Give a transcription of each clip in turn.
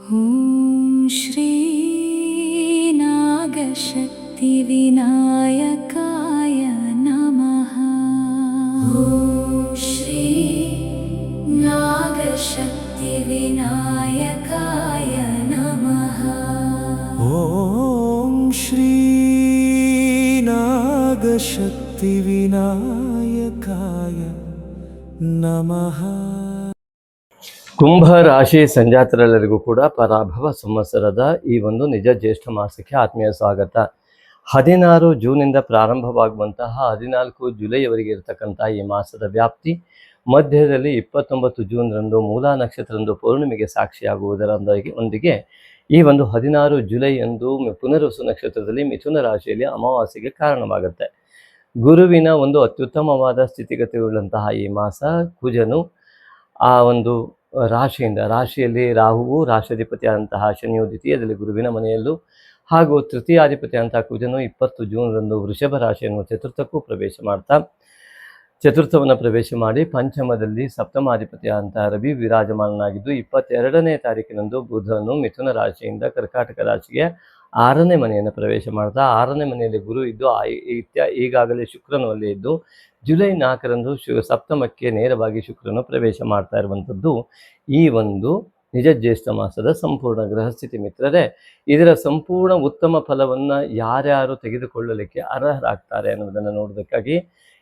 ॐ श्री नागशक्तिविनायकाय नमः। ॐ श्री नागशक्तिविनायकाय नमः। ॐ श्री नागशक्तिविनायकाय नमः। ಕುಂಭ ರಾಶಿ ಸಂಜಾತರೆಲ್ಲರಿಗೂ ಕೂಡ ಪರಾಭವ ಸಂವತ್ಸರದ ಈ ಒಂದು ನಿಜ ಜ್ಯೇಷ್ಠ ಮಾಸಕ್ಕೆ ಆತ್ಮೀಯ ಸ್ವಾಗತ. 16 ಜೂನಿಂದ ಪ್ರಾರಂಭವಾಗುವಂತಹ 14 ಜುಲೈವರೆಗೆ ಇರತಕ್ಕಂಥ ಈ ಮಾಸದ ವ್ಯಾಪ್ತಿ ಮಧ್ಯದಲ್ಲಿ 29 ಜೂನ್ರಂದು ಮೂಲ ನಕ್ಷತ್ರದಂದು ಪೌರ್ಣಿಮೆಗೆ ಸಾಕ್ಷಿಯಾಗುವುದರೊಂದಿಗೆ ಈ ಒಂದು 16 ಜುಲೈಯಂದು ಪುನರ್ವಸು ನಕ್ಷತ್ರದಲ್ಲಿ ಮಿಥುನ ರಾಶಿಯಲ್ಲಿ ಅಮಾವಾಸ್ಯೆಗೆ ಕಾರಣವಾಗುತ್ತೆ. ಗುರುವಿನ ಒಂದು ಅತ್ಯುತ್ತಮವಾದ ಸ್ಥಿತಿಗತಿಯುಳ್ಳಂತಹ ಈ ಮಾಸ ಕುಜನು ಆ ಒಂದು ರಾಶಿಯಲ್ಲಿ ರಾಹುವು ರಾಶಿಯಾಧಿಪತಿಯಾದಂತಹ ಶನಿಯು ದ್ವಿತೀಯದಲ್ಲಿ ಗುರುವಿನ ಮನೆಯಲ್ಲೂ ಹಾಗೂ ತೃತೀಯಾಧಿಪತಿಯಾದಂತಹ ಕುಜನು 20 ಜೂನ್ರಂದು ವೃಷಭ ರಾಶಿಯನ್ನು ಚತುರ್ಥವನ್ನು ಪ್ರವೇಶ ಮಾಡಿ ಪಂಚಮದಲ್ಲಿ ಸಪ್ತಮಾಧಿಪತಿಯಾದಂತಹ ರವಿ ವಿರಾಜಮಾನನಾಗಿದ್ದು 22ನೇ ತಾರೀಕಿನಂದು ಬುಧನು ಮಿಥುನ ರಾಶಿಯಿಂದ ಕರ್ಕಾಟಕ ರಾಶಿಗೆ 6ನೇ ಮನೆಯನ್ನು ಪ್ರವೇಶ ಮಾಡ್ತಾ 6ನೇ ಮನೆಯಲ್ಲಿ ಗುರು ಇದ್ದು ಈಗಾಗಲೇ ಶುಕ್ರನು ಅಲ್ಲಿ ಇದ್ದು ಜುಲೈ 4ರಂದು ಸಪ್ತಮಕ್ಕೆ ನೇರವಾಗಿ ಶುಕ್ರನು ಪ್ರವೇಶ ಮಾಡ್ತಾ ಇರುವಂಥದ್ದು ಈ ಒಂದು ನಿಜ ಜ್ಯೇಷ್ಠ ಮಾಸದ ಸಂಪೂರ್ಣ ಗ್ರಹಸ್ಥಿತಿ. ಮಿತ್ರರೇ, ಇದರ ಸಂಪೂರ್ಣ ಉತ್ತಮ ಫಲವನ್ನು ಯಾರ್ಯಾರು ತೆಗೆದುಕೊಳ್ಳಲಿಕ್ಕೆ ಅರ್ಹರಾಗ್ತಾರೆ ಅನ್ನೋದನ್ನು ನೋಡೋದಕ್ಕಾಗಿ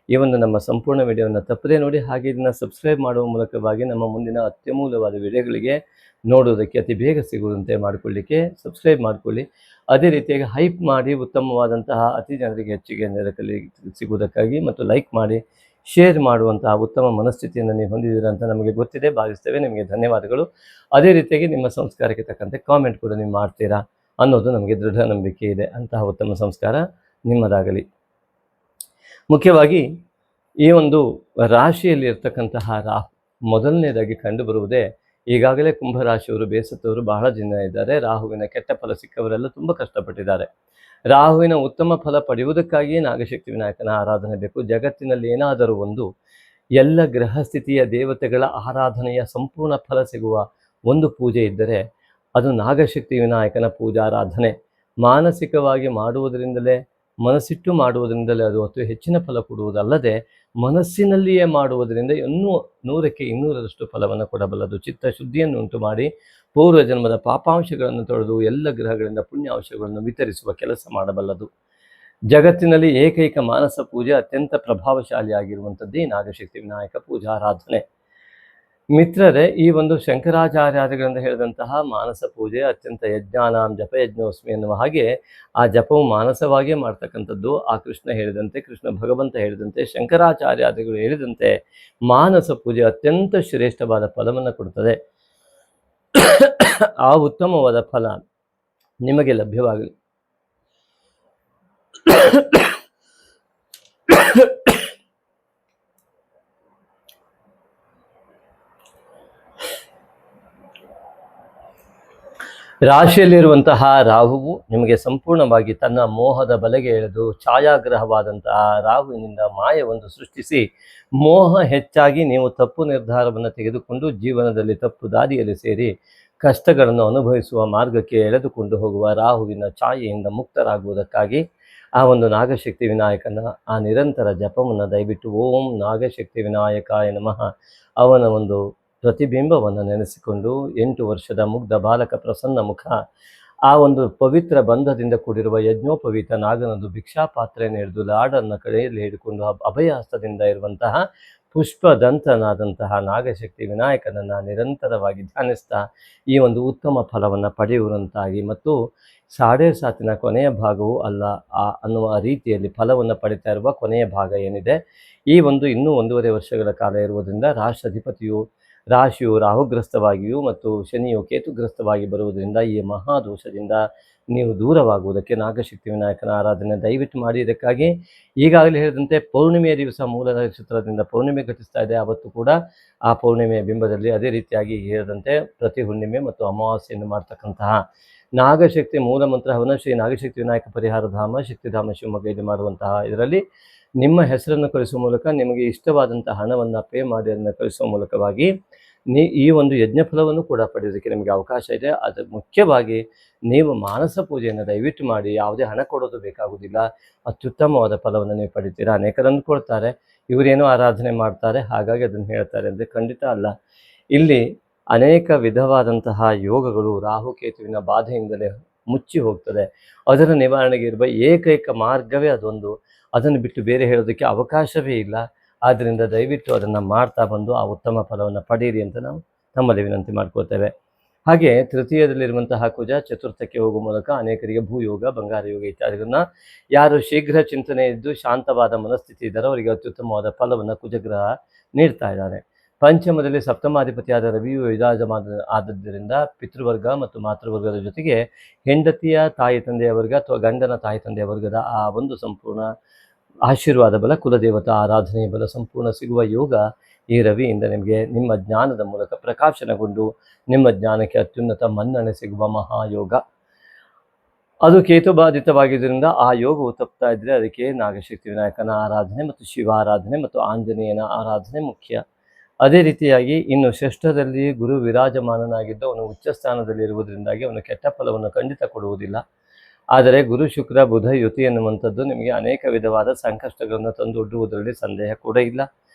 ಈ ಒಂದು ನಮ್ಮ ಸಂಪೂರ್ಣ ವಿಡಿಯೋವನ್ನು ತಪ್ಪದೇ ನೋಡಿ, ಹಾಗೆ ಇದನ್ನು ಸಬ್ಸ್ಕ್ರೈಬ್ ಮಾಡುವ ಮೂಲಕವಾಗಿ ನಮ್ಮ ಮುಂದಿನ ಅತ್ಯಮೂಲ್ಯವಾದ ವಿಡಿಯೋಗಳಿಗೆ ನೋಡೋದಕ್ಕೆ ಅತಿ ಬೇಗ ಸಿಗುವಂತೆ ಮಾಡಿಕೊಳ್ಳಿಕ್ಕೆ ಸಬ್ಸ್ಕ್ರೈಬ್ ಮಾಡಿಕೊಳ್ಳಿ. ಅದೇ ರೀತಿಯಾಗಿ ಹೈಪ್ ಮಾಡಿ ಉತ್ತಮವಾದಂತಹ ಅತಿ ಜನರಿಗೆ ಹೆಚ್ಚಿಗೆ ನೆರಕಲ್ಲಿ ಸಿಗುವುದಕ್ಕಾಗಿ ಮತ್ತು ಲೈಕ್ ಮಾಡಿ ಶೇರ್ ಮಾಡುವಂತಹ ಉತ್ತಮ ಮನಸ್ಥಿತಿಯನ್ನು ನೀವು ಹೊಂದಿದ್ದೀರ ಅಂತ ನಮಗೆ ಗೊತ್ತಿದೆ, ಭಾವಿಸ್ತೇವೆ. ನಿಮಗೆ ಧನ್ಯವಾದಗಳು. ಅದೇ ರೀತಿಯಾಗಿ ನಿಮ್ಮ ಸಂಸ್ಕಾರಕ್ಕೆ ತಕ್ಕಂತೆ ಕಾಮೆಂಟ್ ಕೂಡ ನೀವು ಮಾಡ್ತೀರಾ ಅನ್ನೋದು ನಮಗೆ ದೃಢ ನಂಬಿಕೆ ಇದೆ. ಅಂತಹ ಉತ್ತಮ ಸಂಸ್ಕಾರ ನಿಮ್ಮದಾಗಲಿ. ಮುಖ್ಯವಾಗಿ ಈ ಒಂದು ರಾಶಿಯಲ್ಲಿ ಇರ್ತಕ್ಕಂತಹ ರಾಹು ಮೊದಲನೇದಾಗಿ ಕಂಡುಬರುವುದೇ ಈಗಾಗಲೇ ಕುಂಭರಾಶಿಯವರು ಬೇಸತ್ತವರು ಬಹಳ ಜನ ಇದ್ದಾರೆ. ರಾಹುವಿನ ಕೆಟ್ಟ ಫಲ ಸಿಕ್ಕವರೆಲ್ಲ ತುಂಬ ಕಷ್ಟಪಟ್ಟಿದ್ದಾರೆ. ರಾಹುವಿನ ಉತ್ತಮ ಫಲ ಪಡೆಯುವುದಕ್ಕಾಗಿಯೇ ನಾಗಶಕ್ತಿ ವಿನಾಯಕನ ಆರಾಧನೆ ಬೇಕು. ಜಗತ್ತಿನಲ್ಲಿ ಏನಾದರೂ ಒಂದು ಎಲ್ಲ ಗ್ರಹಸ್ಥಿತಿಯ ದೇವತೆಗಳ ಆರಾಧನೆಯ ಸಂಪೂರ್ಣ ಫಲ ಸಿಗುವ ಒಂದು ಪೂಜೆ ಇದ್ದರೆ ಅದು ನಾಗಶಕ್ತಿ ವಿನಾಯಕನ ಪೂಜಾರಾಧನೆ. ಮಾನಸಿಕವಾಗಿ ಮಾಡುವುದರಿಂದಲೇ, ಮನಸ್ಸಿಟ್ಟು ಮಾಡುವುದರಿಂದಲೇ ಅದು ಅತಿ ಹೆಚ್ಚಿನ ಫಲ ಕೊಡುವುದಲ್ಲದೆ ಮನಸ್ಸಿನಲ್ಲಿಯೇ ಮಾಡುವುದರಿಂದ ಇನ್ನೂ 100ಕ್ಕೆ 200ರಷ್ಟು ಫಲವನ್ನು ಕೊಡಬಲ್ಲದು. ಚಿತ್ತಶುದ್ಧಿಯನ್ನು ಉಂಟು ಮಾಡಿ ಪೂರ್ವ ಜನ್ಮದ ಪಾಪಾಂಶಗಳನ್ನು ತೊಳೆದು ಎಲ್ಲ ಗ್ರಹಗಳಿಂದ ಪುಣ್ಯಾಂಶಗಳನ್ನು ವಿತರಿಸುವ ಕೆಲಸ ಮಾಡಬಲ್ಲದು. ಜಗತ್ತಿನಲ್ಲಿ ಏಕೈಕ ಮಾನಸ ಪೂಜೆ ಅತ್ಯಂತ ಪ್ರಭಾವಶಾಲಿಯಾಗಿರುವಂಥದ್ದೇ ನಾಗಶಕ್ತಿ ವಿನಾಯಕ ಪೂಜಾರಾಧನೆ. ಮಿತ್ರರೇ, ಈ ಒಂದು ಶಂಕರಾಚಾರ್ಯಗಳಿಂದ ಹೇಳಿದಂತಹ ಮಾನಸ ಪೂಜೆ ಅತ್ಯಂತ ಯಜ್ಞಾನಾಂ ಜಪ ಯಜ್ಞೋಸ್ಮಿ ಎನ್ನುವ ಹಾಗೆ ಆ ಜಪವು ಮಾನಸವಾಗಿಯೇ ಮಾಡ್ತಕ್ಕಂಥದ್ದು. ಆ ಕೃಷ್ಣ ಭಗವಂತ ಹೇಳಿದಂತೆ ಶಂಕರಾಚಾರ್ಯಗಳು ಹೇಳಿದಂತೆ ಮಾನಸ ಪೂಜೆ ಅತ್ಯಂತ ಶ್ರೇಷ್ಠವಾದ ಫಲವನ್ನು ಕೊಡುತ್ತದೆ. ಆ ಉತ್ತಮವಾದ ಫಲ ನಿಮಗೆ ಲಭ್ಯವಾಗಲಿ. ರಾಶಿಯಲ್ಲಿರುವಂತಹ ರಾಹುವು ನಿಮಗೆ ಸಂಪೂರ್ಣವಾಗಿ ತನ್ನ ಮೋಹದ ಬಲೆಗೆ ಎಳೆದು ಛಾಯಾಗ್ರಹವಾದಂತಹ ರಾಹುವಿನಿಂದ ಮಾಯವನ್ನು ಸೃಷ್ಟಿಸಿ ಮೋಹ ಹೆಚ್ಚಾಗಿ ನೀವು ತಪ್ಪು ನಿರ್ಧಾರವನ್ನು ತೆಗೆದುಕೊಂಡು ಜೀವನದಲ್ಲಿ ತಪ್ಪು ದಾರಿಯಲ್ಲಿ ಸೇರಿ ಕಷ್ಟಗಳನ್ನು ಅನುಭವಿಸುವ ಮಾರ್ಗಕ್ಕೆ ಎಳೆದುಕೊಂಡು ಹೋಗುವ ರಾಹುವಿನ ಛಾಯೆಯಿಂದ ಮುಕ್ತರಾಗುವುದಕ್ಕಾಗಿ ಆ ಒಂದು ನಾಗಶಕ್ತಿ ವಿನಾಯಕನ ಆ ನಿರಂತರ ಜಪವನ್ನು ದಯವಿಟ್ಟು ಓಂ ನಾಗಶಕ್ತಿ ವಿನಾಯಕಾಯ ನಮಃ ಅವನ ಒಂದು ಪ್ರತಿಬಿಂಬವನ್ನು ನೆನೆಸಿಕೊಂಡು 8 ವರ್ಷದ ಮುಗ್ಧ ಬಾಲಕ ಪ್ರಸನ್ನ ಮುಖ ಆ ಒಂದು ಪವಿತ್ರ ಬಂಧದಿಂದ ಕೂಡಿರುವ ಯಜ್ಞೋಪವೀತ ನಾಗನದು ಭಿಕ್ಷಾ ಪಾತ್ರೆಯನ್ನು ಹಿಡಿದು ಲಾಡನ್ನು ಕಡೆಯಲ್ಲಿ ಹಿಡಿದುಕೊಂಡು ಅಭಯ ಹಸ್ತದಿಂದ ಇರುವಂತಹ ಪುಷ್ಪದಂತನಾದಂತಹ ನಾಗಶಕ್ತಿ ವಿನಾಯಕನನ್ನು ನಿರಂತರವಾಗಿ ಧ್ಯಾನಿಸ್ತಾ ಈ ಒಂದು ಉತ್ತಮ ಫಲವನ್ನು ಪಡೆಯುವಂತಾಗಿ ಮತ್ತು 7.5 ಕೊನೆಯ ಭಾಗವೂ ಅಲ್ಲ ಅನ್ನುವ ರೀತಿಯಲ್ಲಿ ಫಲವನ್ನು ಪಡಿತಾ ಇರುವ ಕೊನೆಯ ಭಾಗ ಏನಿದೆ ಈ ಒಂದು ಇನ್ನೂ 1.5 ವರ್ಷಗಳ ಕಾಲ ಇರುವುದರಿಂದ ರಾಶಿಯು ರಾಹುಗ್ರಸ್ತವಾಗಿಯೂ ಮತ್ತು ಶನಿಯು ಕೇತುಗ್ರಸ್ತವಾಗಿ ಬರುವುದರಿಂದ ಈ ಮಹಾದೋಷದಿಂದ ನೀವು ದೂರವಾಗುವುದಕ್ಕೆ ನಾಗಶಕ್ತಿ ವಿನಾಯಕನ ಆರಾಧನೆ ದಯವಿಟ್ಟು ಮಾಡಿ. ಇದಕ್ಕಾಗಿ ಈಗಾಗಲೇ ಹೇಳಿದಂತೆ ಪೌರ್ಣಿಮೆಯ ದಿವಸ ಮೂಲ ನಕ್ಷತ್ರದಿಂದ ಪೌರ್ಣಿಮೆ ಘಟಿಸ್ತಾ ಇದೆ. ಅವತ್ತು ಕೂಡ ಆ ಪೌರ್ಣಿಮೆಯ ಬಿಂಬದಲ್ಲಿ ಅದೇ ರೀತಿಯಾಗಿ ಹೇಳಿದಂತೆ ಪ್ರತಿ ಹುಣ್ಣಿಮೆ ಮತ್ತು ಅಮಾವಾಸ್ಯೆಯನ್ನು ಮಾಡ್ತಕ್ಕಂತಹ ನಾಗಶಕ್ತಿ ಮೂಲ ಮಂತ್ರ ಹವನ ಶ್ರೀ ನಾಗಶಕ್ತಿ ವಿನಾಯಕ ಪರಿಹಾರ ಧಾಮ ಶಕ್ತಿಧಾಮ ಶಿವಮೊಗ್ಗದಲ್ಲಿ ಮಾಡುವಂತಹ ಇದರಲ್ಲಿ ನಿಮ್ಮ ಹೆಸರನ್ನು ಕಳಿಸುವ ಮೂಲಕ ನಿಮಗೆ ಇಷ್ಟವಾದಂಥ ಹಣವನ್ನು ಪೇ ಮಾಡಿ ಅದನ್ನು ಕಳಿಸುವ ಮೂಲಕವಾಗಿ ಈ ಒಂದು ಯಜ್ಞ ಫಲವನ್ನು ಕೂಡ ಪಡೆಯೋದಕ್ಕೆ ನಿಮಗೆ ಅವಕಾಶ ಇದೆ. ಅದು ಮುಖ್ಯವಾಗಿ ನೀವು ಮಾನಸ ಪೂಜೆಯನ್ನು ದಯವಿಟ್ಟು ಮಾಡಿ. ಯಾವುದೇ ಹಣ ಕೊಡೋದು ಬೇಕಾಗುವುದಿಲ್ಲ. ಅತ್ಯುತ್ತಮವಾದ ಫಲವನ್ನು ನೀವು ಪಡಿತೀರಾ. ಅನೇಕರು ಅಂದ್ಕೊಳ್ತಾರೆ ಇವರೇನೋ ಆರಾಧನೆ ಮಾಡ್ತಾರೆ ಹಾಗಾಗಿ ಅದನ್ನು ಹೇಳ್ತಾರೆ ಅಂದರೆ ಖಂಡಿತ ಅಲ್ಲ. ಇಲ್ಲಿ ಅನೇಕ ವಿಧವಾದಂತಹ ಯೋಗಗಳು ರಾಹುಕೇತುವಿನ ಬಾಧೆಯಿಂದಲೇ ಮುಚ್ಚಿ ಹೋಗ್ತದೆ. ಅದರ ನಿವಾರಣೆಗೆ ಇರುವ ಏಕೈಕ ಮಾರ್ಗವೇ ಅದೊಂದು. ಅದನ್ನು ಬಿಟ್ಟು ಬೇರೆ ಹೇಳೋದಕ್ಕೆ ಅವಕಾಶವೇ ಇಲ್ಲ. ಆದ್ದರಿಂದ ದಯವಿಟ್ಟು ಅದನ್ನು ಮಾಡ್ತಾ ಬಂದು ಆ ಉತ್ತಮ ಫಲವನ್ನು ಪಡೆಯಿರಿ ಅಂತ ನಾವು ನಮ್ಮಲ್ಲಿ ವಿನಂತಿ ಮಾಡ್ಕೋತೇವೆ. ಹಾಗೆ ತೃತೀಯದಲ್ಲಿರುವಂತಹ ಕುಜ ಚತುರ್ಥಕ್ಕೆ ಹೋಗುವ ಮೂಲಕ ಅನೇಕರಿಗೆ ಭೂಯೋಗ, ಬಂಗಾರ ಯೋಗ ಇತ್ಯಾದಿಗಳನ್ನ ಯಾರು ಶೀಘ್ರ ಚಿಂತನೆ ಇದ್ದು ಶಾಂತವಾದ ಮನಸ್ಥಿತಿ ಇದ್ದಾರೋ ಅವರಿಗೆ ಅತ್ಯುತ್ತಮವಾದ ಫಲವನ್ನು ಕುಜಗ್ರಹ ನೀಡ್ತಾ ಇದ್ದಾರೆ. ಪಂಚಮದಲ್ಲಿ ಸಪ್ತಮಾಧಿಪತಿಯಾದ ರವಿಯು ವಿರಾಜಮಾನ ಆದದ್ದರಿಂದ ಪಿತೃವರ್ಗ ಮತ್ತು ಮಾತೃವರ್ಗದ ಜೊತೆಗೆ ಹೆಂಡತಿಯ ತಾಯಿ ತಂದೆಯ ವರ್ಗ ಅಥವಾ ಗಂಡನ ತಾಯಿ ತಂದೆಯ ವರ್ಗದ ಆ ಒಂದು ಸಂಪೂರ್ಣ ಆಶೀರ್ವಾದ ಬಲ, ಕುಲದೇವತಾ ಆರಾಧನೆಯ ಬಲ ಸಂಪೂರ್ಣ ಸಿಗುವ ಯೋಗ ಈ ರವಿಯಿಂದ ನಿಮಗೆ ನಿಮ್ಮ ಜ್ಞಾನದ ಮೂಲಕ ಪ್ರಕಾಶನಗೊಂಡು ನಿಮ್ಮ ಜ್ಞಾನಕ್ಕೆ ಅತ್ಯುನ್ನತ ಮನ್ನಣೆ ಸಿಗುವ ಮಹಾಯೋಗ. ಅದು ಕೇತುಬಾಧಿತವಾಗಿದ್ದರಿಂದ ಆ ಯೋಗವು ತಪ್ತಾ ಇದ್ದರೆ ಅದಕ್ಕೆ ನಾಗಶಕ್ತಿ ವಿನಾಯಕನ ಆರಾಧನೆ ಮತ್ತು ಶಿವಾರಾಧನೆ ಮತ್ತು ಆಂಜನೇಯನ ಆರಾಧನೆ ಮುಖ್ಯ. ಅದೇ ರೀತಿಯಾಗಿ ಇನ್ನು ಷಷ್ಠದಲ್ಲಿ ಗುರು ವಿರಾಜಮಾನನಾಗಿದ್ದು ಅವನು ಉಚ್ಚ ಸ್ಥಾನದಲ್ಲಿ ಇರುವುದರಿಂದಾಗಿ ಅವನು ಕೆಟ್ಟ ಫಲವನ್ನು ಖಂಡಿತ ಕೊಡುವುದಿಲ್ಲ. ಆದರೆ ಗುರು ಶುಕ್ರ ಬುಧ ಯುತಿ ಎನ್ನುವಂಥದ್ದು ನಿಮಗೆ ಅನೇಕ ವಿಧವಾದ ಸಂಕಷ್ಟಗಳನ್ನು ತಂದೊಡ್ಡುವುದರಲ್ಲಿ ಸಂದೇಹ ಕೂಡ ಇಲ್ಲ.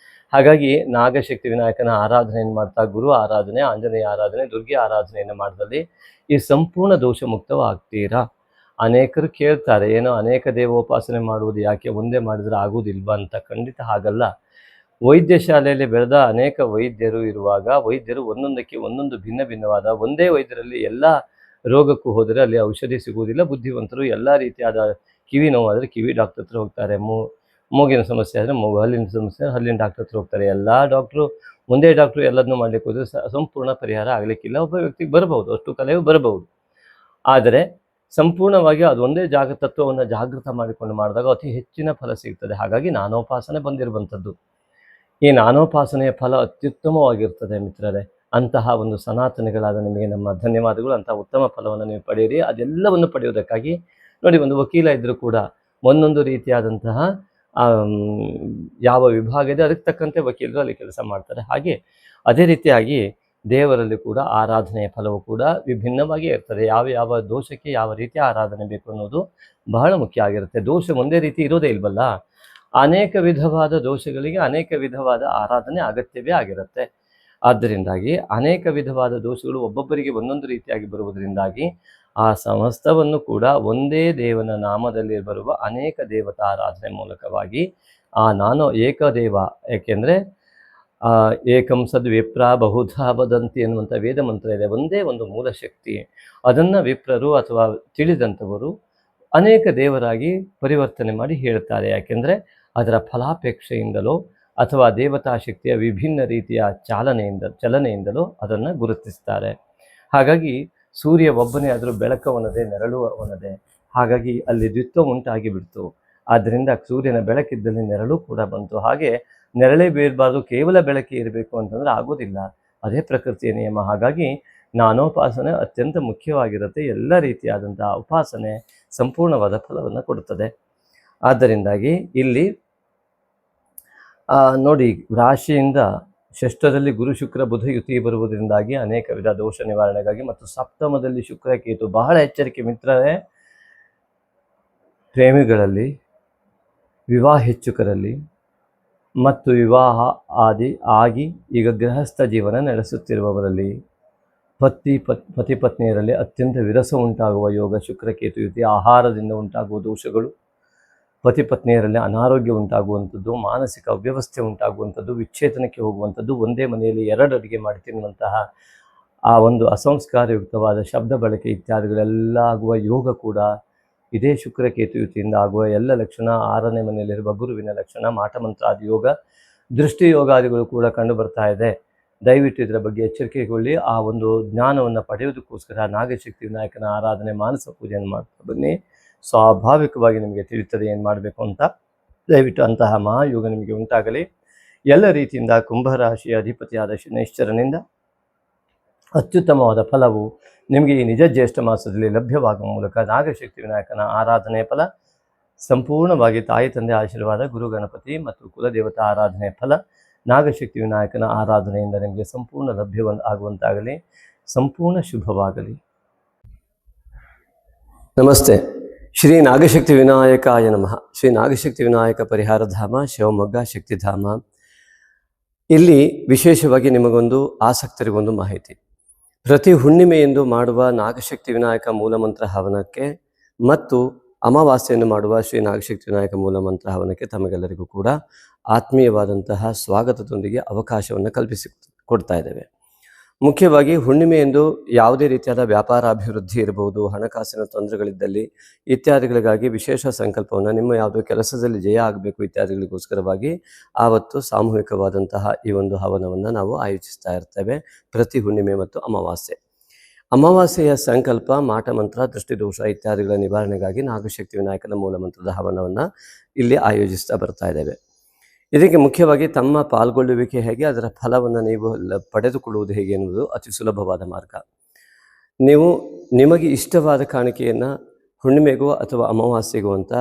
ಹಾಗಾಗಿ ನಾಗಶಕ್ತಿ ವಿನಾಯಕನ ಆರಾಧನೆಯನ್ನು ಮಾಡ್ತಾ ಗುರು ಆರಾಧನೆ, ಆಂಜನೇಯ ಆರಾಧನೆ, ದುರ್ಗೆ ಆರಾಧನೆಯನ್ನು ಮಾಡಿದಲ್ಲಿ ಈ ಸಂಪೂರ್ಣ ದೋಷ ಮುಕ್ತವಾಗ್ತೀರಾ. ಅನೇಕರು ಕೇಳ್ತಾರೆ ಏನೋ ಅನೇಕ ದೇವೋಪಾಸನೆ ಮಾಡುವುದು ಯಾಕೆ, ಒಂದೇ ಮಾಡಿದರೆ ಆಗುವುದಿಲ್ವಾ ಅಂತ. ಖಂಡಿತ ಹಾಗಲ್ಲ. ವೈದ್ಯ ಶಾಲೆಯಲ್ಲಿ ಬೆಳೆದ ಅನೇಕ ವೈದ್ಯರು ಇರುವಾಗ ವೈದ್ಯರು ಒಂದೊಂದಕ್ಕೆ ಒಂದೊಂದು ಭಿನ್ನ ಭಿನ್ನವಾದ, ಒಂದೇ ವೈದ್ಯರಲ್ಲಿ ಎಲ್ಲ ರೋಗಕ್ಕೂ ಹೋದರೆ ಅಲ್ಲಿ ಔಷಧಿ ಸಿಗುವುದಿಲ್ಲ. ಬುದ್ಧಿವಂತರು ಎಲ್ಲ ರೀತಿಯಾದ ಕಿವಿ ನೋವಾದರೆ ಕಿವಿ ಡಾಕ್ಟರ್ ಹತ್ರ ಹೋಗ್ತಾರೆ, ಮೂಗಿನ ಸಮಸ್ಯೆ ಆದರೆ ಮೂಗು, ಹಲ್ಲಿನ ಸಮಸ್ಯೆ ಹಲ್ಲಿನ ಡಾಕ್ಟರ್ ಹತ್ರ ಹೋಗ್ತಾರೆ. ಎಲ್ಲ ಡಾಕ್ಟ್ರು ಒಂದೇ ಡಾಕ್ಟ್ರು ಎಲ್ಲದನ್ನೂ ಮಾಡಲಿಕ್ಕೆ ಹೋದರೆ ಸಂಪೂರ್ಣ ಪರಿಹಾರ ಆಗಲಿಕ್ಕಿಲ್ಲ. ಒಬ್ಬ ವ್ಯಕ್ತಿಗೆ ಬರಬಹುದು, ಅಷ್ಟು ಕಲೆಯೂ ಬರಬಹುದು. ಆದರೆ ಸಂಪೂರ್ಣವಾಗಿ ಅದು ಒಂದೇ ತತ್ವವನ್ನು ಜಾಗೃತ ಮಾಡಿಕೊಂಡು ಮಾಡಿದಾಗ ಅತಿ ಹೆಚ್ಚಿನ ಫಲ ಸಿಗ್ತದೆ. ಹಾಗಾಗಿ ನಾನೋಪಾಸನೆ ಬಂದಿರುವಂಥದ್ದು. ಈ ನಾನೋಪಾಸನೆಯ ಫಲ ಅತ್ಯುತ್ತಮವಾಗಿರ್ತದೆ ಮಿತ್ರರೇ. ಅಂತಹ ಒಂದು ಸನಾತನಿಗಳಾದ ನಿಮಗೆ ನಮ್ಮ ಧನ್ಯವಾದಗಳು. ಅಂತಹ ಉತ್ತಮ ಫಲವನ್ನು ನೀವು ಪಡೆಯಿರಿ. ಅದೆಲ್ಲವನ್ನು ಪಡೆಯುವುದಕ್ಕಾಗಿ ನೋಡಿ, ಒಂದು ವಕೀಲ ಇದ್ದರೂ ಕೂಡ ಒಂದೊಂದು ರೀತಿಯಾದಂತಹ ಯಾವ ವಿಭಾಗ ಇದೆ ಅದಕ್ಕೆ ತಕ್ಕಂತೆ ವಕೀಲರು ಅಲ್ಲಿ ಕೆಲಸ ಮಾಡ್ತಾರೆ. ಹಾಗೆ ಅದೇ ರೀತಿಯಾಗಿ ದೇವರಲ್ಲಿ ಕೂಡ ಆರಾಧನೆಯ ಫಲವು ಕೂಡ ವಿಭಿನ್ನವಾಗಿ ಇರ್ತದೆ. ಯಾವ ದೋಷಕ್ಕೆ ಯಾವ ರೀತಿಯ ಆರಾಧನೆ ಬೇಕು ಅನ್ನೋದು ಬಹಳ ಮುಖ್ಯ ಆಗಿರುತ್ತೆ. ದೋಷ ಒಂದೇ ರೀತಿ ಇರೋದೇ ಇಲ್ವಲ್ಲ. ಅನೇಕ ವಿಧವಾದ ದೋಷಗಳಿಗೆ ಅನೇಕ ವಿಧವಾದ ಆರಾಧನೆ ಅಗತ್ಯವೇ ಆಗಿರುತ್ತೆ. ಆದ್ದರಿಂದಾಗಿ ಅನೇಕ ವಿಧವಾದ ದೋಷಗಳು ಒಬ್ಬೊಬ್ಬರಿಗೆ ಒಂದೊಂದು ರೀತಿಯಾಗಿ ಬರುವುದರಿಂದಾಗಿ ಆ ಸಮಸ್ತವನ್ನು ಕೂಡ ಒಂದೇ ದೇವನ ನಾಮದಲ್ಲಿ ಬರುವ ಅನೇಕ ದೇವತಾ ಆರಾಧನೆ ಮೂಲಕವಾಗಿ ನಾನು ಏಕದೇವ, ಏಕೆಂದರೆ ಏಕಂ ಸದ್ ವಿಪ್ರ ಬಹುಧಾ ವದಂತಿ ಎನ್ನುವಂಥ ವೇದ ಮಂತ್ರ ಇದೆ. ಒಂದೇ ಒಂದು ಮೂಲ ಶಕ್ತಿ, ಅದನ್ನು ವಿಪ್ರರು ಅಥವಾ ತಿಳಿದಂಥವರು ಅನೇಕ ದೇವರಾಗಿ ಪರಿವರ್ತನೆ ಮಾಡಿ ಹೇಳ್ತಾರೆ. ಯಾಕೆಂದರೆ ಅದರ ಫಲಾಪೇಕ್ಷೆಯಿಂದಲೋ ಅಥವಾ ದೇವತಾ ಶಕ್ತಿಯ ವಿಭಿನ್ನ ರೀತಿಯ ಚಲನೆಯಿಂದಲೋ ಅದನ್ನು ಗುರುತಿಸ್ತಾರೆ. ಹಾಗಾಗಿ ಸೂರ್ಯ ಒಬ್ಬನೇ ಆದರೂ ಬೆಳಕವನದೇ, ನೆರಳು ಅವನದೇ. ಹಾಗಾಗಿ ಅಲ್ಲಿ ದ್ವಿತ್ವ ಉಂಟಾಗಿ ಬಿಡ್ತು. ಆದ್ದರಿಂದ ಸೂರ್ಯನ ಬೆಳಕಿದ್ದಲ್ಲಿ ನೆರಳು ಕೂಡ ಬಂತು. ಹಾಗೆ ನೆರಳೇ ಬೀರಬಾರ್ದು, ಕೇವಲ ಬೆಳಕೇ ಇರಬೇಕು ಅಂತಂದರೆ ಆಗೋದಿಲ್ಲ. ಅದೇ ಪ್ರಕೃತಿಯ ನಿಯಮ. ಹಾಗಾಗಿ ನಾನೋಪಾಸನೆ ಅತ್ಯಂತ ಮುಖ್ಯವಾಗಿರುತ್ತೆ. ಎಲ್ಲ ರೀತಿಯಾದಂತಹ ಉಪಾಸನೆ ಸಂಪೂರ್ಣವಾದ ಫಲವನ್ನು ಕೊಡುತ್ತದೆ. ಆದ್ದರಿಂದಾಗಿ ಇಲ್ಲಿ ನೋಡಿ, ರಾಶಿಯಿಂದ ಷಷ್ಠದಲ್ಲಿ ಗುರು ಶುಕ್ರ ಬುಧ ಯುತಿ ಬರುವುದರಿಂದಾಗಿ ಅನೇಕ ವಿಧ ದೋಷ ನಿವಾರಣೆಗಾಗಿ ಮತ್ತು ಸಪ್ತಮದಲ್ಲಿ ಶುಕ್ರ ಕೇತು. ಬಹಳ ಎಚ್ಚರಿಕೆ ಮಿತ್ರರೇ, ಪ್ರೇಮಿಗಳಲ್ಲಿ, ವಿವಾಹೇಚ್ಛುಕರಲ್ಲಿ ಮತ್ತು ವಿವಾಹ ಆಗಿ ಈಗ ಗೃಹಸ್ಥ ಜೀವನ ನಡೆಸುತ್ತಿರುವವರಲ್ಲಿ, ಪತಿ ಪತ್ನಿಯರಲ್ಲಿ ಅತ್ಯಂತ ವಿರಸ ಉಂಟಾಗುವ ಯೋಗ ಶುಕ್ರಕೇತು ಯುತಿ. ಆಹಾರದಿಂದ ಉಂಟಾಗುವ ದೋಷಗಳು, ಪತಿ ಪತ್ನಿಯರಲ್ಲಿ ಅನಾರೋಗ್ಯ ಉಂಟಾಗುವಂಥದ್ದು, ಮಾನಸಿಕ ಅವ್ಯವಸ್ಥೆ ಉಂಟಾಗುವಂಥದ್ದು, ವಿಚ್ಛೇದನಕ್ಕೆ ಹೋಗುವಂಥದ್ದು, ಒಂದೇ ಮನೆಯಲ್ಲಿ 2 ಅಡುಗೆ ಮಾಡಿ ತಿನ್ನುವಂತಹ ಆ ಒಂದು ಅಸಂಸ್ಕಾರಯುಕ್ತವಾದ ಶಬ್ದ ಬಳಕೆ ಇತ್ಯಾದಿಗಳೆಲ್ಲ ಆಗುವ ಯೋಗ ಕೂಡ ಇದೇ ಶುಕ್ರಕೇತು ಯುತಿಯಿಂದ ಆಗುವ ಎಲ್ಲ ಲಕ್ಷಣ. 6ನೇ ಮನೆಯಲ್ಲಿರುವ ಗುರುವಿನ ಲಕ್ಷಣ, ಮಾಟಮಂತ್ರಾದಿ ಯೋಗ, ದೃಷ್ಟಿ ಯೋಗಾದಿಗಳು ಕೂಡ ಕಂಡು ಬರ್ತಾ ಇದೆ. ದಯವಿಟ್ಟು ಇದರ ಬಗ್ಗೆ ಎಚ್ಚರಿಕೆಗೊಳ್ಳಿ. ಆ ಒಂದು ಜ್ಞಾನವನ್ನು ಪಡೆಯುವುದಕ್ಕೋಸ್ಕರ ನಾಗಶಕ್ತಿ ವಿನಾಯಕನ ಆರಾಧನೆ, ಮಾನಸ ಪೂಜೆಯನ್ನು ಮಾಡ್ತಾ ಬನ್ನಿ. ಸ್ವಾಭಾವಿಕವಾಗಿ ನಿಮಗೆ ತಿಳಿಯುತ್ತದೆ ಏನು ಮಾಡಬೇಕು ಅಂತ. ದಯವಿಟ್ಟು ಅಂತಹ ಮಹಾಯೋಗ ನಿಮಗೆ ಉಂಟಾಗಲಿ. ಎಲ್ಲ ರೀತಿಯಿಂದ ಕುಂಭರಾಶಿಯ ಅಧಿಪತಿಯಾದ ಶನೈಶ್ಚರನಿಂದ ಅತ್ಯುತ್ತಮವಾದ ಫಲವು ನಿಮಗೆ ಈ ನಿಜ ಜ್ಯೇಷ್ಠ ಮಾಸದಲ್ಲಿ ಲಭ್ಯವಾಗುವ ಮೂಲಕ ನಾಗಶಕ್ತಿ ವಿನಾಯಕನ ಆರಾಧನೆಯ ಫಲ ಸಂಪೂರ್ಣವಾಗಿ ತಾಯಿ ತಂದೆ ಆಶೀರ್ವಾದ, ಗುರು ಗಣಪತಿ ಮತ್ತು ಕುಲದೇವತಾ ಆರಾಧನೆಯ ಫಲ ನಾಗಶಕ್ತಿ ವಿನಾಯಕನ ಆರಾಧನೆಯಿಂದ ನಿಮಗೆ ಸಂಪೂರ್ಣ ಆಗುವಂತಾಗಲಿ, ಸಂಪೂರ್ಣ ಶುಭವಾಗಲಿ. ನಮಸ್ತೆ. ಶ್ರೀ ನಾಗಶಕ್ತಿ ವಿನಾಯಕಾಯ ನಮಃ. ಶ್ರೀ ನಾಗಶಕ್ತಿ ವಿನಾಯಕ ಪರಿಹಾರ ಧಾಮ, ಶಿವಮೊಗ್ಗ ಶಕ್ತಿಧಾಮ. ಇಲ್ಲಿ ವಿಶೇಷವಾಗಿ ನಿಮಗೊಂದು ಆಸಕ್ತರಿಗೊಂದು ಮಾಹಿತಿ. ಪ್ರತಿ ಹುಣ್ಣಿಮೆಯೆಂದು ಮಾಡುವ ನಾಗಶಕ್ತಿ ವಿನಾಯಕ ಮೂಲಮಂತ್ರ ಹವನಕ್ಕೆ ಮತ್ತು ಅಮಾವಾಸ್ಯೆಯನ್ನು ಮಾಡುವ ಶ್ರೀ ನಾಗಶಕ್ತಿ ವಿನಾಯಕ ಮೂಲಮಂತ್ರ ಹವನಕ್ಕೆ ತಮಗೆಲ್ಲರಿಗೂ ಕೂಡ ಆತ್ಮೀಯವಾದಂತಹ ಸ್ವಾಗತದೊಂದಿಗೆ ಅವಕಾಶವನ್ನು ಕೊಡ್ತಾ ಇದ್ದೇವೆ. ಮುಖ್ಯವಾಗಿ ಹುಣ್ಣಿಮೆಯೆಂದು ಯಾವುದೇ ರೀತಿಯಾದ ವ್ಯಾಪಾರ ಅಭಿವೃದ್ಧಿ ಇರಬಹುದು, ಹಣಕಾಸಿನ ತೊಂದರೆಗಳಿದ್ದಲ್ಲಿ ಇತ್ಯಾದಿಗಳಿಗಾಗಿ ವಿಶೇಷ ಸಂಕಲ್ಪವನ್ನು, ನಿಮ್ಮ ಯಾವುದೋ ಕೆಲಸದಲ್ಲಿ ಜಯ ಆಗಬೇಕು ಇತ್ಯಾದಿಗಳಿಗೋಸ್ಕರವಾಗಿ ಆವತ್ತು ಸಾಮೂಹಿಕವಾದಂತಹ ಈ ಒಂದು ಹವನವನ್ನು ನಾವು ಆಯೋಜಿಸ್ತಾ ಇರ್ತೇವೆ ಪ್ರತಿ ಹುಣ್ಣಿಮೆ ಮತ್ತು ಅಮಾವಾಸ್ಯೆಯ ಸಂಕಲ್ಪ, ಮಾಟ ಮಂತ್ರ, ದೃಷ್ಟಿದೋಷ ಇತ್ಯಾದಿಗಳ ನಿವಾರಣೆಗಾಗಿ ನಾಗಶಕ್ತಿ ವಿನಾಯಕನ ಮೂಲಮಂತ್ರದ ಹವನವನ್ನು ಇಲ್ಲಿ ಆಯೋಜಿಸ್ತಾ ಬರ್ತಾ ಇದ್ದೇವೆ. ಇದಕ್ಕೆ ಮುಖ್ಯವಾಗಿ ತಮ್ಮ ಪಾಲ್ಗೊಳ್ಳುವಿಕೆ ಹೇಗೆ, ಅದರ ಫಲವನ್ನು ನೀವು ಪಡೆದುಕೊಳ್ಳುವುದು ಹೇಗೆ ಎನ್ನುವುದು ಅತಿ ಸುಲಭವಾದ ಮಾರ್ಗ. ನೀವು ನಿಮಗೆ ಇಷ್ಟವಾದ ಕಾಣಿಕೆಯನ್ನು ಹುಣ್ಣಿಮೆಗೋ ಅಥವಾ ಅಮಾವಾಸ್ಯೆಗೋ ಅಂತ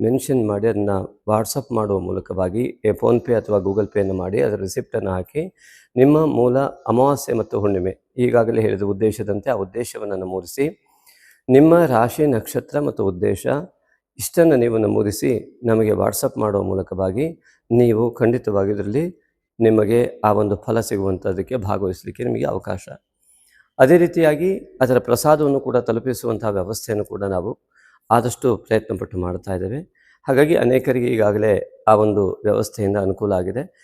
ಮೆನ್ಷನ್ ಮಾಡಿ ಅದನ್ನು ವಾಟ್ಸಪ್ ಮಾಡುವ ಮೂಲಕವಾಗಿ ಫೋನ್ಪೇ ಅಥವಾ ಗೂಗಲ್ ಪೇಯನ್ನು ಮಾಡಿ ಅದರ ರಿಸಿಪ್ಟನ್ನು ಹಾಕಿ ನಿಮ್ಮ ಮೂಲ ಅಮಾವಾಸ್ಯೆ ಮತ್ತು ಹುಣ್ಣಿಮೆ ಈಗಾಗಲೇ ಹೇಳಿದ ಉದ್ದೇಶದಂತೆ ಆ ಉದ್ದೇಶವನ್ನು ನಮೂದಿಸಿ, ನಿಮ್ಮ ರಾಶಿ, ನಕ್ಷತ್ರ ಮತ್ತು ಉದ್ದೇಶ ಇಷ್ಟನ್ನು ನೀವು ನಮೂದಿಸಿ ನಮಗೆ ವಾಟ್ಸಪ್ ಮಾಡುವ ಮೂಲಕವಾಗಿ ನೀವು ಖಂಡಿತವಾಗಿ ಇದರಲ್ಲಿ ನಿಮಗೆ ಆ ಒಂದು ಫಲ ಸಿಗುವಂಥದ್ದಕ್ಕೆ ಭಾಗವಹಿಸಲಿಕ್ಕೆ ನಿಮಗೆ ಅವಕಾಶ. ಅದೇ ರೀತಿಯಾಗಿ ಅದರ ಪ್ರಸಾದವನ್ನು ಕೂಡ ತಲುಪಿಸುವಂತಹ ವ್ಯವಸ್ಥೆಯನ್ನು ಕೂಡ ನಾವು ಆದಷ್ಟು ಪ್ರಯತ್ನಪಟ್ಟು ಮಾಡ್ತಾ ಇದ್ದೇವೆ. ಹಾಗಾಗಿ ಅನೇಕರಿಗೆ ಈಗಾಗಲೇ ಆ ಒಂದು ವ್ಯವಸ್ಥೆಯಿಂದ ಅನುಕೂಲ ಆಗಿದೆ.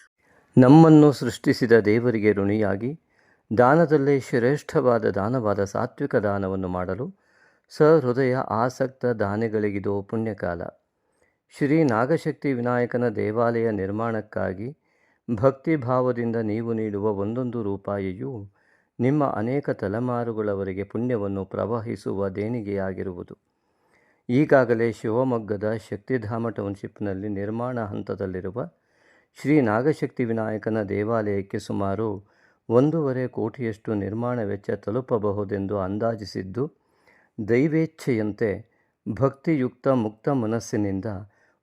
ನಮ್ಮನ್ನು ಸೃಷ್ಟಿಸಿದ ದೇವರಿಗೆ ಋಣಿಯಾಗಿ ದಾನದಲ್ಲೇ ಶ್ರೇಷ್ಠವಾದ ದಾನವಾದ ಸಾತ್ವಿಕ ದಾನವನ್ನು ಮಾಡಲು ಸಹೃದಯ ಆಸಕ್ತ ದಾನಿಗಳಿಗಿದು ಪುಣ್ಯಕಾಲ. ಶ್ರೀ ನಾಗಶಕ್ತಿ ವಿನಾಯಕನ ದೇವಾಲಯ ನಿರ್ಮಾಣಕ್ಕಾಗಿ ಭಕ್ತಿ ಭಾವದಿಂದ ನೀವು ನೀಡುವ ಒಂದೊಂದು ರೂಪಾಯಿಯೂ ನಿಮ್ಮ ಅನೇಕ ತಲೆಮಾರುಗಳವರೆಗೆ ಪುಣ್ಯವನ್ನು ಪ್ರವಹಿಸುವ ದೇಣಿಗೆಯಾಗಿರುವುದು. ಈಗಾಗಲೇ ಶಿವಮೊಗ್ಗದ ಶಕ್ತಿಧಾಮ ಟೌನ್ಶಿಪ್ನಲ್ಲಿ ನಿರ್ಮಾಣ ಹಂತದಲ್ಲಿರುವ ಶ್ರೀ ನಾಗಶಕ್ತಿ ವಿನಾಯಕನ ದೇವಾಲಯಕ್ಕೆ ಸುಮಾರು 1.5 ಕೋಟಿಯಷ್ಟು ನಿರ್ಮಾಣ ವೆಚ್ಚ ತಲುಪಬಹುದೆಂದು ಅಂದಾಜಿಸಿದ್ದು, ದೈವೇಚ್ಛೆಯಂತೆ ಭಕ್ತಿಯುಕ್ತ ಮುಕ್ತ ಮನಸ್ಸಿನಿಂದ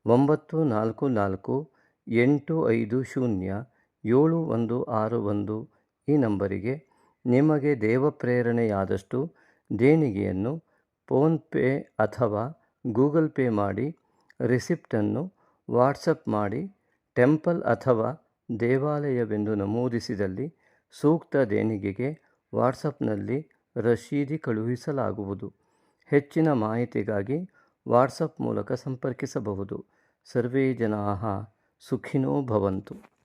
9448507161 ಈ ನಂಬರಿಗೆ ನಿಮಗೆ ದೇವಪ್ರೇರಣೆಯಾದಷ್ಟು ದೇಣಿಗೆಯನ್ನು ಫೋನ್ಪೇ ಅಥವಾ ಗೂಗಲ್ ಪೇ ಮಾಡಿ ರಿಸಿಪ್ಟನ್ನು ವಾಟ್ಸಪ್ ಮಾಡಿ ಟೆಂಪಲ್ ಅಥವಾ ದೇವಾಲಯವೆಂದು ನಮೂದಿಸಿದಲ್ಲಿ ಸೂಕ್ತ ದೇಣಿಗೆಗೆ ವಾಟ್ಸಪ್ನಲ್ಲಿ ರಶೀದಿ ಕಳುಹಿಸಲಾಗುವುದು. ಹೆಚ್ಚಿನ ಮಾಹಿತಿಗಾಗಿ ವಾಟ್ಸಪ್ ಮೂಲಕ ಸಂಪರ್ಕಿಸಬಹುದು. ಸರ್ವೇ ಜನಾಃ ಸುಖಿನೋ ಭವಂತು.